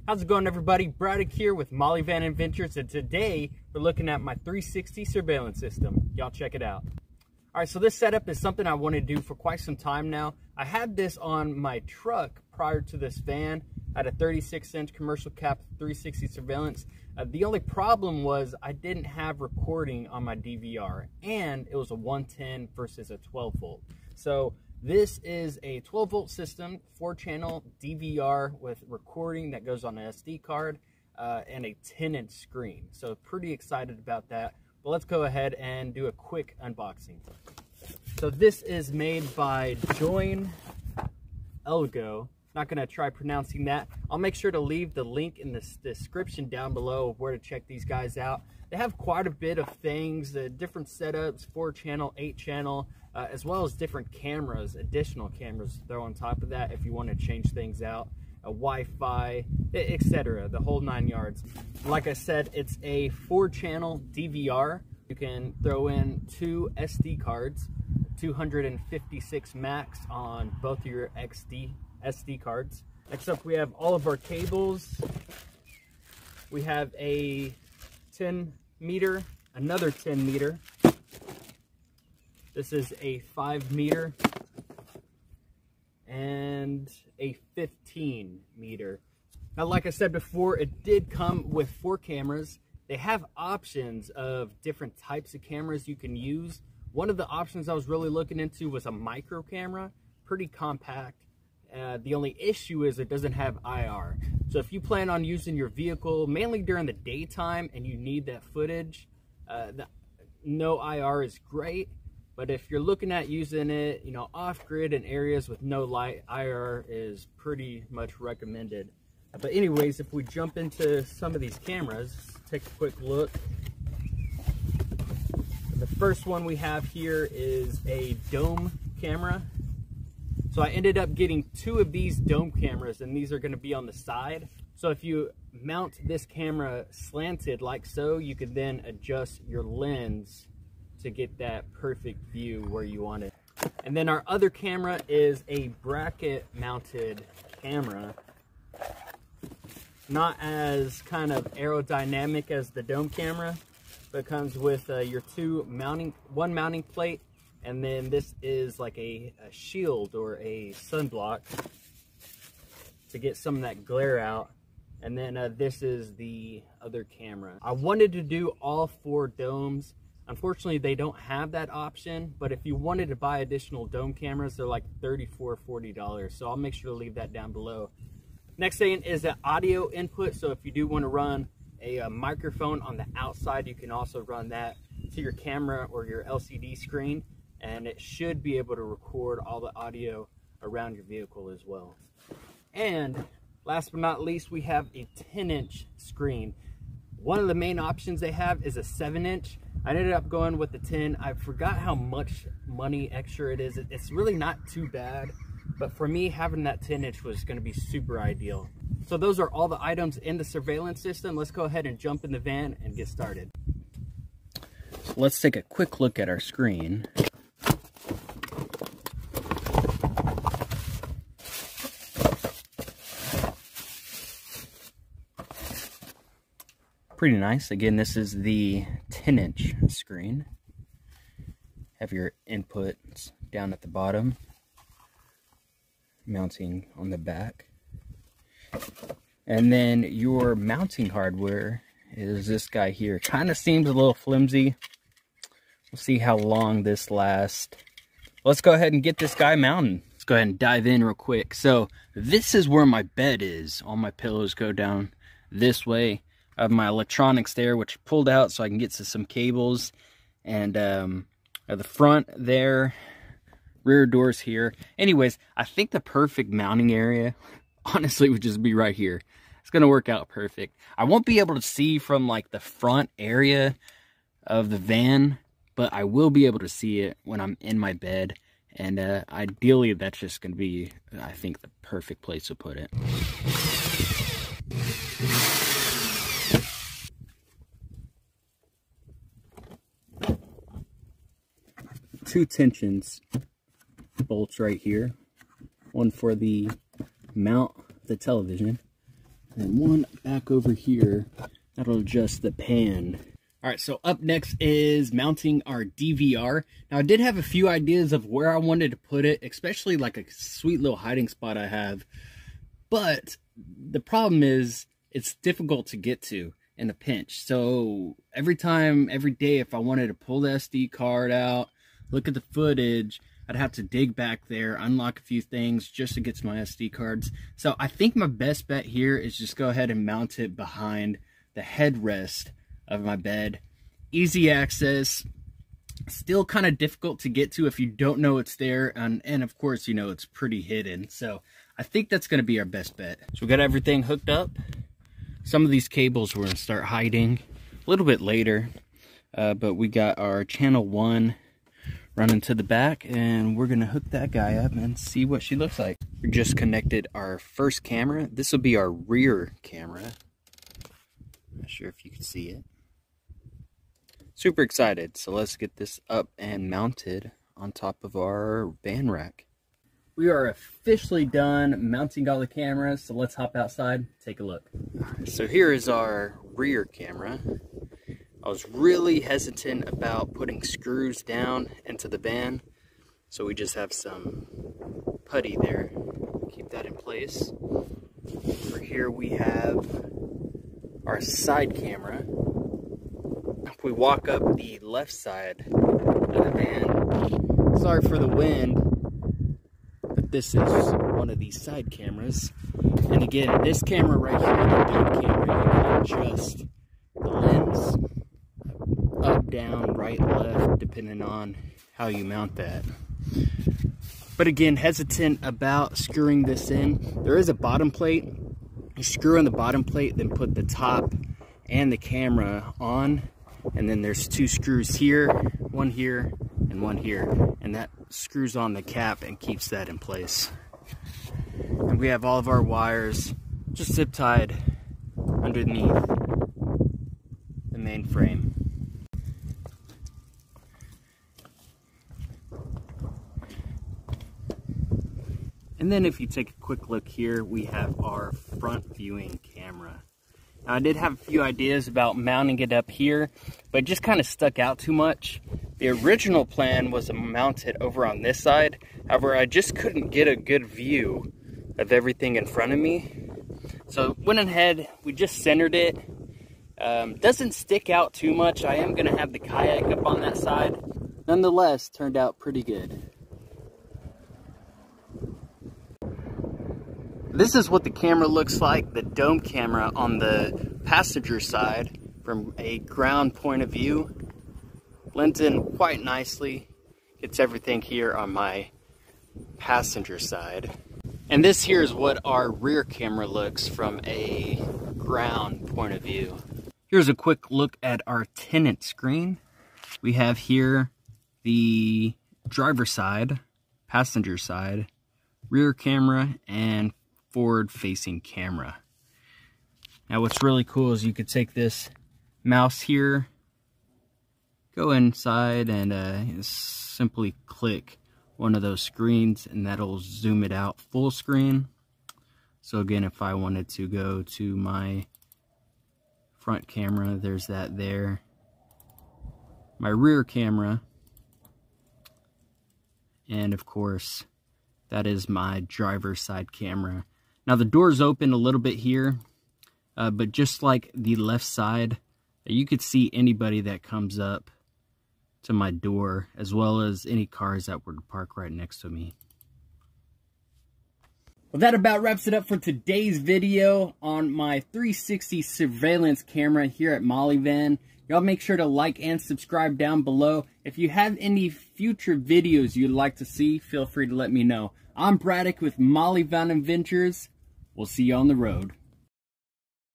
How's it going, everybody? Braddock here with Maleyvan Adventures, and today we're looking at my 360 surveillance system. Y'all check it out. All right, so this setup is something I wanted to do for quite some time now. I had this on my truck prior to this van. I had a 36-inch commercial cap 360 surveillance. The only problem was I didn't have recording on my DVR, and it was a 110 versus a 12 volt. So this is a 12 volt system, 4-channel DVR with recording that goes on an SD card and a 10-inch screen. So pretty excited about that. But let's go ahead and do a quick unboxing. So this is made by Join Elgo. Not gonna try pronouncing that. I'll make sure to leave the link in the description down below of where to check these guys out. They have quite a bit of things, different setups, 4-channel, 8-channel, as well as different cameras, additional cameras to throw on top of that if you want to change things out, Wi-Fi, etc., the whole 9 yards. Like I said, it's a 4-channel DVR. You can throw in 2 SD cards, 256 max on both of your SD cards. Next up, we have all of our cables. We have a 10 meter, another 10 meter. This is a 5 meter and a 15 meter. Now, like I said before, it did come with 4 cameras. They have options of different types of cameras you can use. One of the options I was really looking into was a micro camera, pretty compact. The only issue is it doesn't have IR. So if you plan on using your vehicle mainly during the daytime and you need that footage, no IR is great. But if you're looking at using it, you know, off-grid in areas with no light, IR is pretty much recommended. But anyways, if we jump into some of these cameras, take a quick look. The first one we have here is a dome camera. So I ended up getting 2 of these dome cameras, and these are going to be on the side. So if you mount this camera slanted like so, you can then adjust your lens to get that perfect view where you want it. And then our other camera is a bracket mounted camera. Not as kind of aerodynamic as the dome camera, but comes with your one mounting plate. And then this is like a shield or a sunblock to get some of that glare out. And then this is the other camera. I wanted to do all 4 domes. Unfortunately, they don't have that option, but if you wanted to buy additional dome cameras, they're like $34, $40. So I'll make sure to leave that down below. Next thing is an audio input. So if you do want to run a microphone on the outside, you can also run that to your camera or your LCD screen, and it should be able to record all the audio around your vehicle as well. And last but not least, we have a 10-inch screen. One of the main options they have is a 7-inch. I ended up going with the 10. I forgot how much money extra it is. It's really not too bad, but for me, having that 10-inch was going to be super ideal. So those are all the items in the surveillance system. Let's go ahead and jump in the van and get started. So let's take a quick look at our screen. Pretty nice. Again, this is the 10-inch screen. Have your inputs down at the bottom, mounting on the back. And then your mounting hardware is this guy here. Kind of seems a little flimsy. We'll see how long this lasts. Let's go ahead and get this guy mounted. Let's go ahead and dive in real quick. So this is where my bed is. All my pillows go down this way. I have my electronics there, which pulled out so I can get to some cables. And at the front there, rear doors here. Anyways, I think the perfect mounting area, honestly, would just be right here. It's going to work out perfect. I won't be able to see from like the front area of the van, but I will be able to see it when I'm in my bed. And ideally, that's just going to be, I think, the perfect place to put it. 2 tensions bolts right here. One for the mount the television, and one back over here that'll adjust the pan. All right, so up next is mounting our DVR. Now, I did have a few ideas of where I wanted to put it, especially like a sweet little hiding spot I have. But the problem is it's difficult to get to in a pinch. So every day, if I wanted to pull the SD card out, look at the footage, I'd have to dig back there, unlock a few things just to get to my SD cards. So I think my best bet here is just go ahead and mount it behind the headrest of my bed. Easy access, still kind of difficult to get to if you don't know it's there, and of course, you know, it's pretty hidden. So I think that's going to be our best bet. So we got everything hooked up. Some of these cables we're going to start hiding a little bit later, but we got our channel 1 running to the back, and we're going to hook that guy up and see what she looks like. We just connected our first camera. This will be our rear camera. Not sure if you can see it. Super excited. So let's get this up and mounted on top of our van rack. We are officially done mounting all the cameras, so let's hop outside, take a look. Right, so here is our rear camera. I was really hesitant about putting screws down into the van, so we just have some putty there. Keep that in place. Over here we have our side camera. If we walk up the left side of the van, sorry for the wind, but this is one of these side cameras. And again, this camera right here, the dome camera, you can adjust the lens up, down, right, left, depending on how you mount that. But again, hesitant about screwing this in. There is a bottom plate. You screw in the bottom plate, then put the top and the camera on, and then there's 2 screws here, one here and one here, and that screws on the cap and keeps that in place. And we have all of our wires just zip tied underneath the main frame. And then if you take a quick look here, we have our front viewing camera. Now, I did have a few ideas about mounting it up here, but it just kind of stuck out too much. The original plan was to mount it over on this side. However, I just couldn't get a good view of everything in front of me. So went ahead, we just centered it. Doesn't stick out too much. I am gonna have the kayak up on that side. Nonetheless, turned out pretty good. This is what the camera looks like, the dome camera on the passenger side from a ground point of view. Blends in quite nicely. Gets everything here on my passenger side. And this here is what our rear camera looks from a ground point of view. Here's a quick look at our tenant screen. We have here the driver side, passenger side, rear camera, and forward-facing camera. Now what's really cool is you could take this mouse here, go inside, and simply click one of those screens, and that'll zoom it out full screen. So again, if I wanted to go to my front camera, there's that there. My rear camera, and of course, that is my driver's side camera. Now the door's open a little bit here, but just like the left side, you could see anybody that comes up to my door, as well as any cars that would park right next to me. Well, that about wraps it up for today's video on my 360 surveillance camera here at Maleyvan. Y'all make sure to like and subscribe down below. If you have any future videos you'd like to see, feel free to let me know. I'm Braddock with Maleyvan Adventures. We'll see you on the road.